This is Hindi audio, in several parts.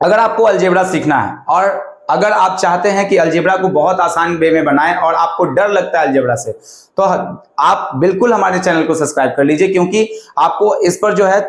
अगर आपको अलजेब्रा सीखना है और अगर आप चाहते हैं कि अलजेब्रा को बहुत आसान वे में बनाएं और आपको डर लगता है अलजेब्रा से, तो आप बिल्कुल हमारे चैनल को सब्सक्राइब कर लीजिए, क्योंकि आपको इस पर जो है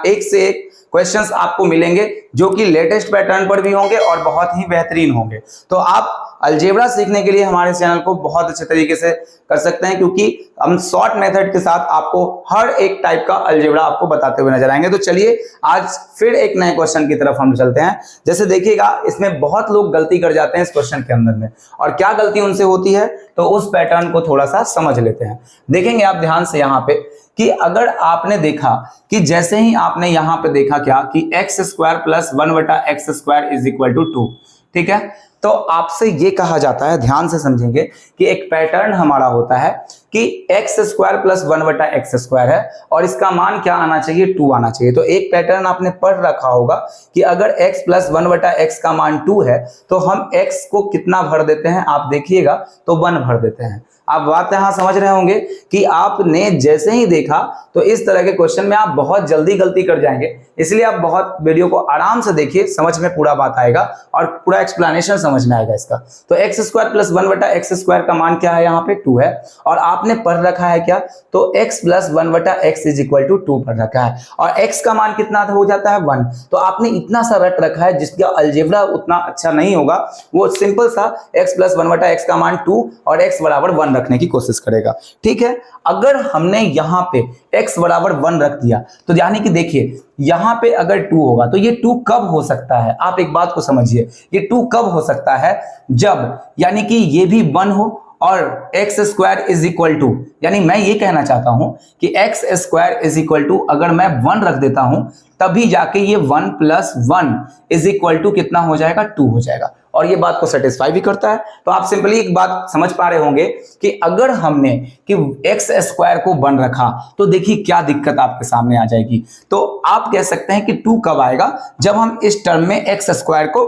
एक से एक क्वेश्चंस आपको मिलेंगे जो कि लेटेस्ट पैटर्न पर भी होंगे और बहुत ही बेहतरीन होंगे। तो आप अलजेब्रा सीखने के लिए हमारे चैनल को बहुत अच्छे तरीके से कर सकते हैं, क्योंकि हम शॉर्ट मेथड के साथ आपको हर एक टाइप का अलजेब्रा आपको बताते हुए नजर आएंगे। तो चलिए आज फिर एक नए क्वेश्चन की तरफ हम चलते हैं। जैसे देखिएगा, इसमें बहुत लोग गलती कर जाते हैं इस क्वेश्चन के अंदर में, और क्या गलती उनसे होती है तो उस पैटर्न को थोड़ा सा समझ लेते हैं। देखेंगे आप ध्यान से यहाँ पे कि अगर आपने देखा कि जैसे ही आपने यहां पे देखा क्या कि x square plus 1/x square is equal to 2, ठीक है, तो आपसे ये कहा जाता है, ध्यान से समझेंगे कि एक पैटर्न हमारा होता है कि x square plus 1/x square है और इसका मान क्या आना चाहिए, 2 आना चाहिए। तो एक पैटर्न आपने पढ़ रखा होगा कि अगर x प्लस 1/x का मान 2 है तो हम x को कितना भर देते हैं, आप देखिएगा तो 1 भर देते हैं। आप बात यहां समझ रहे होंगे कि आपने जैसे ही देखा तो इस तरह के क्वेश्चन में आप बहुत जल्दी गलती कर जाएंगे, इसलिए आप बहुत वीडियो को आराम से देखिए, समझ में पूरा बात आएगा और पूरा एक्सप्लेनेशन समझ में आएगा इसका। तो x square plus 1/x square का मान क्या है, यहाँ पे 2 है, और आपने पढ़ रखा है क्या, तो x plus 1/x is equal to 2 पढ़ रखा है, और x का मान कितना हो जाता है 1। तो आपने इतना सा रट रखा है जिसका अलजेब्रा उतना अच्छा नहीं होगा, वो सिंपल सा x प्लस 1/x का मान 2 और x बराबर 1 रखने की कोशिश करेगा, ठीक है। अगर हमने यहां पे x बराबर 1 रख दिया तो यानी कि देखिए यहां पे अगर 2 होगा तो ये 2 कब हो सकता है, आप एक बात को समझिए, ये 2 कब हो सकता है, जब यानी कि ये भी 1 हो और x square is equal to, यानी मैं ये कहना चाहता हूं कि x square is equal to अगर मैं 1 रख देता हूं तभी जाके ये 1 प्लस 1 इज इक्वल टू कितना हो जाएगा, 2 हो जाएगा, और ये बात को सेटिस्फाई भी करता है। तो आप सिंपली एक बात समझ पा रहे होंगे कि अगर हमने कि एक्स स्क्वायर को 1 रखा तो देखिए क्या दिक्कत आपके सामने आ जाएगी। तो आप कह सकते हैं कि 2 कब आएगा, जब हम इस टर्म में एक्स स्क्वायर को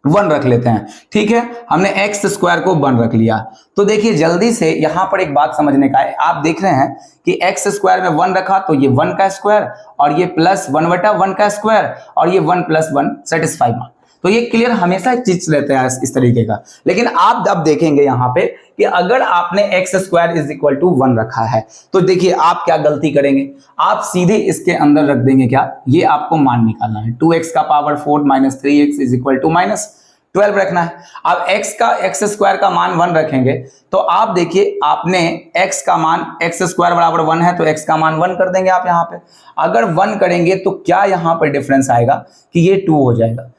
1 रख लेते हैं, ठीक है। हमने एक्स स्क्वायर को 1 रख लिया तो देखिए जल्दी से यहां पर एक बात समझने का है, आप देख रहे हैं कि एक्स स्क्वायर में 1 रखा तो ये 1 का स्क्वायर और ये प्लस 1/1 का स्क्वायर और ये 1 प्लस 1 सेटिस्फाई मान। तो ये क्लियर हमेशा एक चीज लेते हैं इस तरीके का। लेकिन आप अब देखेंगे यहां पे कि अगर आपने x square is equal to 1 रखा है तो देखिए आप क्या गलती करेंगे, आप सीधे इसके अंदर रख देंगे क्या, ये आपको मान निकालना है, 2x का power 4 minus 3x is equal to -12 रखना है। अब एक्स स्क्वायर का मान 1 रखेंगे तो आप देखिए आपने x का मान एक्स स्क्वायर बराबर 1 है तो x का मान 1 कर देंगे आप यहाँ पे। अगर 1 करेंगे तो क्या यहाँ पर डिफरेंस आएगा कि ये 2 हो जाएगा,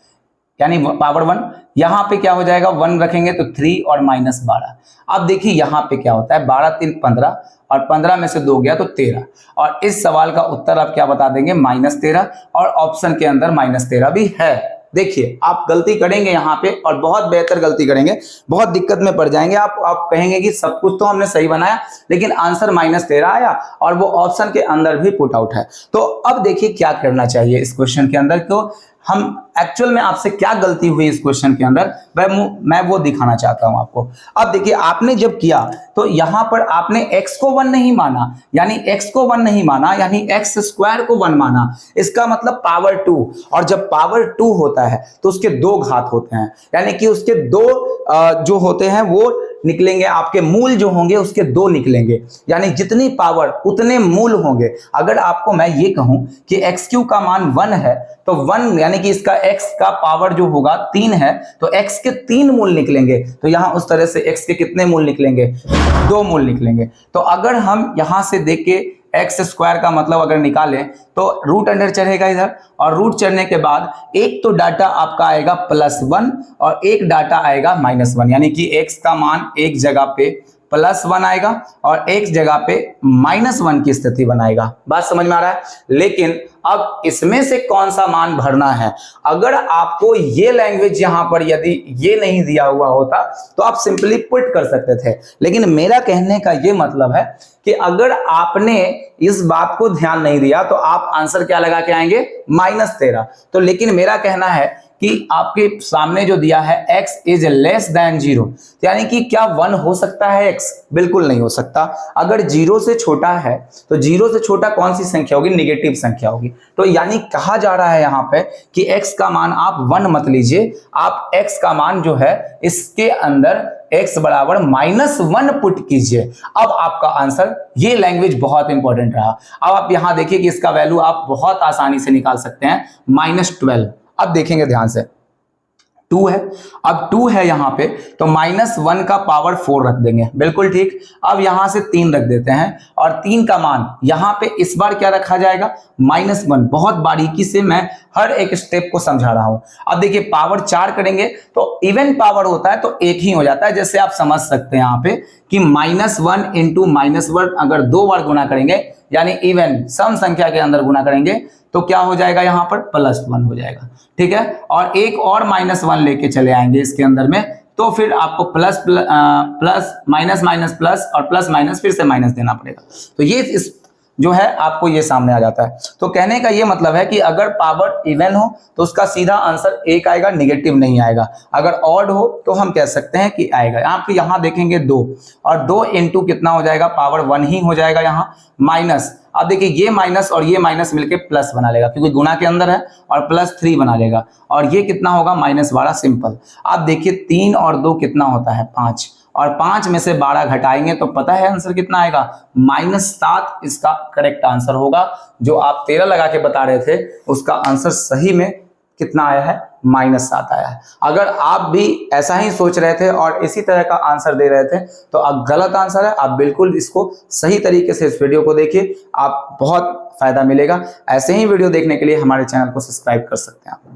यानी पावर 1, यहां पे क्या हो जाएगा, 1 रखेंगे तो 3 और -12। अब देखिए यहां पे क्या होता है, 12 3 15 और 15 में से 2 गया तो 13, और इस सवाल का उत्तर आप क्या बता देंगे, -13, और ऑप्शन के अंदर -13 भी है। देखिए आप गलती करेंगे यहाँ पे और बहुत बेहतर गलती करेंगे, बहुत दिक्कत में पड़ जाएंगे आप कहेंगे कि सब कुछ तो हमने सही बनाया लेकिन आंसर -13 आया और वो ऑप्शन के अंदर भी पुट आउट है। तो अब देखिए क्या करना चाहिए इस क्वेश्चन के अंदर, तो हम एक्चुअल में आपसे क्या गलती हुई इस क्वेश्चन के अंदर मैं वो दिखाना चाहता हूं आपको। अब देखिए आपने जब किया तो यहां पर आपने x को 1 नहीं माना, यानी x को 1 नहीं माना यानी x स्क्वायर को 1 माना, इसका मतलब पावर 2, और जब पावर 2 होता है तो उसके 2 घात होते हैं, यानी कि उसके 2 जो होते हैं वो निकलेंगे, आपके मूल जो होंगे उसके 2 निकलेंगे, यानी जितनी पावर उतने मूल होंगे। अगर आपको मैं ये कहूं कि x³ का मान 1 है तो 1 यानी कि इसका x का पावर जो होगा 3 है तो x के 3 मूल निकलेंगे। तो यहां उस तरह से x के कितने मूल निकलेंगे, 2 मूल निकलेंगे। तो अगर हम यहां से देख के एक्स स्क्वायर का मतलब अगर निकालें तो रूट अंडर चढ़ेगा इधर, और रूट चढ़ने के बाद एक तो डाटा आपका आएगा +1 और एक डाटा आएगा -1, यानी कि x का मान एक जगह पे +1 आएगा और एक जगह पे -1 की स्थिति बनाएगा। बात समझ में आ रहा है। लेकिन अब इसमें से कौन सा मान भरना है, अगर आपको ये लैंग्वेज यहां पर यदि ये नहीं दिया हुआ होता तो आप सिंपली पुट कर सकते थे, लेकिन मेरा कहने का ये मतलब है कि अगर आपने इस बात को ध्यान नहीं दिया तो आप आंसर क्या लगा के आएंगे, -13। तो लेकिन मेरा कहना है कि आपके सामने जो दिया है x इज लेस देन 0, यानी कि क्या 1 हो सकता है x? बिल्कुल नहीं हो सकता। अगर 0 से छोटा है तो 0 से छोटा कौन सी संख्या होगी? नेगेटिव संख्या होगी। तो यानी कहा जा रहा है यहाँ पे कि x का मान आप 1 मत लीजिए, आप x का मान जो है इसके अंदर x बराबर -1 पुट कीजिए। अब आपका आंसर, ये लैंग्वेज बहुत इंपॉर्टेंट रहा। अब आप यहां देखिए कि इसका वैल्यू आप बहुत आसानी से निकाल सकते हैं, -12। अब देखेंगे ध्यान से, 2 है, अब 2 है यहां पे, तो -1 का पावर 4 रख देंगे, बिल्कुल ठीक। अब यहां से 3 रख देते हैं और 3 का मान यहां पे इस बार क्या रखा जाएगा? -1। बहुत बारीकी से मैं हर एक स्टेप को समझा रहा हूं। अब देखिए पावर 4 करेंगे तो इवन पावर होता है तो 1 ही हो जाता है। जैसे आप समझ सकते हैं यहां पे कि -1 इंटू -1 अगर 2 बार गुना करेंगे, यानी इवन सम संख्या के अंदर गुना करेंगे, तो क्या हो जाएगा? यहां पर +1 हो जाएगा, ठीक है। और एक और -1 लेके चले आएंगे इसके अंदर में, तो फिर आपको प्लस माइनस माइनस प्लस और प्लस माइनस फिर से माइनस देना पड़ेगा। तो ये इस जो है आपको ये सामने आ जाता है। तो कहने का ये मतलब है कि अगर पावर इवन हो तो उसका सीधा आंसर 1 आएगा, निगेटिव नहीं आएगा। अगर ऑड हो तो हम कह सकते हैं कि आएगा। आप यहाँ देखेंगे 2, और 2 इंटू कितना हो जाएगा? पावर 1 ही हो जाएगा यहाँ, माइनस। अब देखिए ये माइनस और ये माइनस मिलके प्लस बना लेगा, क्योंकि गुना के अंदर है, और +3 बना लेगा। और ये कितना होगा? -12, सिंपल। अब देखिए 3 और 2 कितना होता है? 5, और 5 में से 12 घटाएंगे तो पता है आंसर कितना आएगा? -7 इसका करेक्ट आंसर होगा। जो आप 13 लगा के बता रहे थे उसका आंसर सही में कितना आया है? -7 आया है। अगर आप भी ऐसा ही सोच रहे थे और इसी तरह का आंसर दे रहे थे तो अब गलत आंसर है। आप बिल्कुल इसको सही तरीके से इस वीडियो को देखिए, आप बहुत फायदा मिलेगा। ऐसे ही वीडियो देखने के लिए हमारे चैनल को सब्सक्राइब कर सकते हैं आप।